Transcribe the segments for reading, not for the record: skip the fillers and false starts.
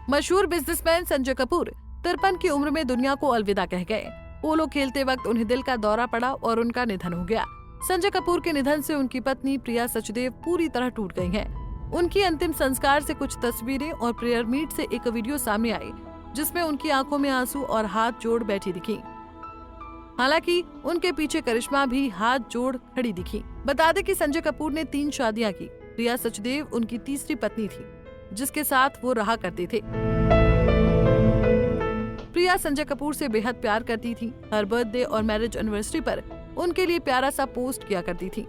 मशहूर बिजनेसमैन संजय कपूर 53 की उम्र में दुनिया को अलविदा कह गए। पोलो खेलते वक्त उन्हें दिल का दौरा पड़ा और उनका निधन हो गया। संजय कपूर के निधन से उनकी पत्नी प्रिया सचदेव पूरी तरह टूट गई हैं। उनकी अंतिम संस्कार से कुछ तस्वीरें और प्रेयर मीट से एक वीडियो सामने आई, जिसमें उनकी आंखों में आंसू और हाथ जोड़ बैठी दिखी। हालांकि उनके पीछे करिश्मा भी हाथ जोड़ खड़ी दिखी। बता दें कि संजय कपूर ने 3 शादियां की। प्रिया सचदेव उनकी तीसरी पत्नी थी, जिसके साथ वो रहा करते थे। प्रिया संजय कपूर से बेहद प्यार करती थी। हर बर्थडे और मैरिज एनिवर्सरी पर उनके लिए प्यारा सा पोस्ट किया करती थी।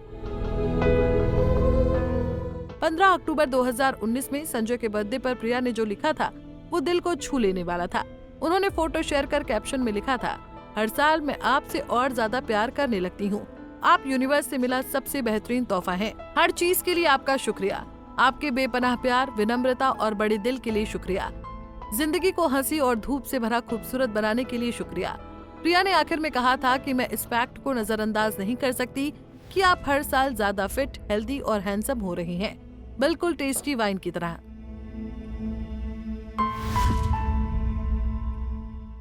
15 अक्टूबर 2019 में संजय के बर्थडे पर प्रिया ने जो लिखा था वो दिल को छू लेने वाला था। उन्होंने फोटो शेयर कर कैप्शन में लिखा था, हर साल मैं आपसे और ज्यादा प्यार करने लगती हूँ। आप यूनिवर्स से मिला सबसे बेहतरीन तोहफा हैं। हर चीज के लिए आपका शुक्रिया। आपके बेपनाह प्यार, विनम्रता और बड़े दिल के लिए शुक्रिया। जिंदगी को हंसी और धूप से भरा खूबसूरत बनाने के लिए शुक्रिया। प्रिया ने आखिर में कहा था कि मैं इस फैक्ट को नजरअंदाज नहीं कर सकती कि आप हर साल ज्यादा फिट, हेल्दी और हैंडसम हो रही हैं, बिल्कुल टेस्टी वाइन की तरह।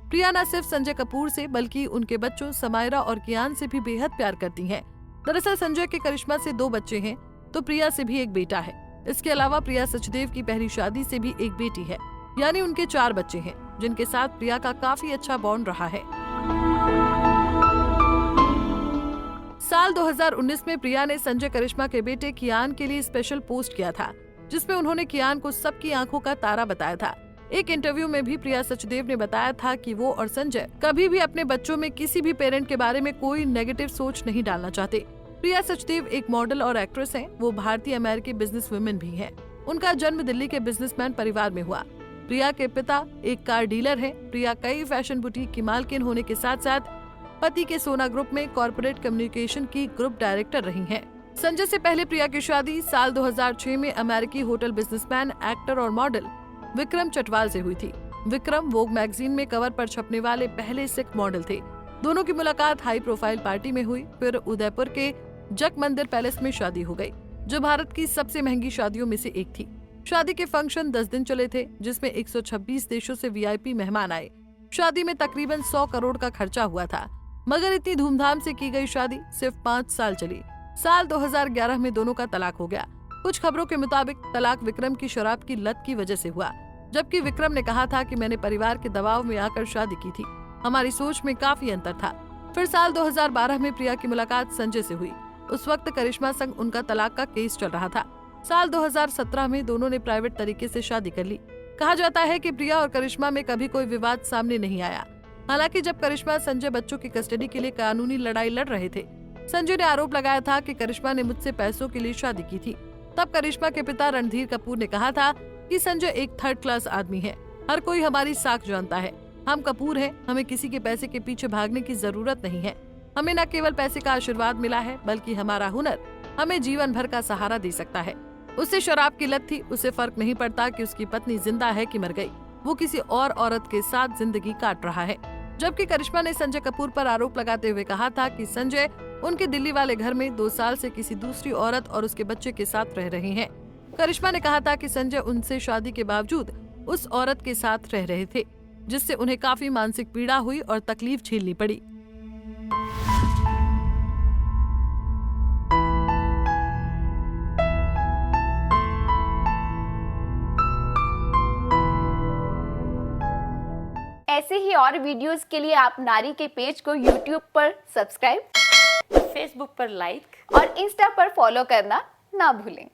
प्रिया न सिर्फ संजय कपूर से बल्कि उनके बच्चों समायरा और कियान से भी बेहद प्यार करती हैं। दरअसल संजय के करिश्मा से 2 बच्चे हैं तो प्रिया से भी एक बेटा है। इसके अलावा प्रिया सचदेव की पहली शादी से भी एक बेटी है, यानी उनके 4 बच्चे हैं, जिनके साथ प्रिया का काफी अच्छा बॉन्ड रहा है। साल 2019 में प्रिया ने संजय करिश्मा के बेटे कियान के लिए स्पेशल पोस्ट किया था, जिसमें उन्होंने कियान को सबकी आंखों का तारा बताया था। एक इंटरव्यू में भी प्रिया सचदेव ने बताया था कि वो और संजय कभी भी अपने बच्चों में किसी भी पेरेंट के बारे में कोई नेगेटिव सोच नहीं डालना चाहते। प्रिया सचदेव एक मॉडल और एक्ट्रेस हैं। वो भारतीय अमेरिकी बिजनेस वुमेन भी हैं। उनका जन्म दिल्ली के बिजनेसमैन परिवार में हुआ। प्रिया के पिता एक कार डीलर हैं। प्रिया कई फैशन बुटीक की मालकिन होने के साथ साथ पति के सोना ग्रुप में कॉर्पोरेट कम्युनिकेशन की ग्रुप डायरेक्टर रही हैं। संजय से पहले प्रिया की शादी साल 2006 में अमेरिकी होटल बिजनेसमैन, एक्टर और मॉडल विक्रम चटवाल से हुई थी। विक्रम वोग मैगजीन में कवर पर छपने वाले पहले सिख मॉडल थे। दोनों की मुलाकात हाई प्रोफाइल पार्टी में हुई। फिर उदयपुर के जग मंदिर पैलेस में शादी हो गई, जो भारत की सबसे महंगी शादियों में से एक थी। शादी के फंक्शन 10 दिन चले थे, जिसमें 126 देशों से वीआईपी मेहमान आए। शादी में तकरीबन 100 करोड़ का खर्चा हुआ था, मगर इतनी धूमधाम से की गई शादी सिर्फ 5 साल चली। साल 2011 में दोनों का तलाक हो गया। कुछ खबरों के मुताबिक तलाक विक्रम की शराब की लत की वजह से हुआ, जबकि विक्रम ने कहा था कि मैंने परिवार के दबाव में आकर शादी की थी, हमारी सोच में काफी अंतर था। फिर साल 2012 में प्रिया की मुलाकात संजय से हुई। उस वक्त करिश्मा संग उनका तलाक का केस चल रहा था। साल 2017 में दोनों ने प्राइवेट तरीके से शादी कर ली। कहा जाता है कि प्रिया और करिश्मा में कभी कोई विवाद सामने नहीं आया। हालांकि जब करिश्मा संजय बच्चों की कस्टडी के लिए कानूनी लड़ाई लड़ रहे थे, संजय ने आरोप लगाया था कि करिश्मा ने मुझसे पैसों के लिए शादी की थी। तब करिश्मा के पिता रणधीर कपूर ने कहा था कि संजय एक 3rd क्लास आदमी है, हर कोई हमारी साख जानता है, हम कपूर हैं, हमें किसी के पैसे के पीछे भागने की जरूरत नहीं है। हमें न केवल पैसे का आशीर्वाद मिला है, बल्कि हमारा हुनर हमें जीवन भर का सहारा दे सकता है। उसे शराब की लत थी, उसे फर्क नहीं पड़ता कि उसकी पत्नी जिंदा है कि मर गई, वो किसी और औरत के साथ जिंदगी काट रहा है। जबकि करिश्मा ने संजय कपूर पर आरोप लगाते हुए कहा था कि संजय उनके दिल्ली वाले घर में 2 साल से किसी दूसरी औरत और उसके बच्चे के साथ रह रहे हैं। करिश्मा ने कहा था कि संजय उनसे शादी के बावजूद उस औरत के साथ रह रहे थे, जिससे उन्हें काफी मानसिक पीड़ा हुई और तकलीफ झेलनी पड़ी। ऐसे ही और वीडियोस के लिए आप नारी के पेज को YouTube पर सब्सक्राइब, Facebook पर लाइक और Insta पर फॉलो करना ना भूलें।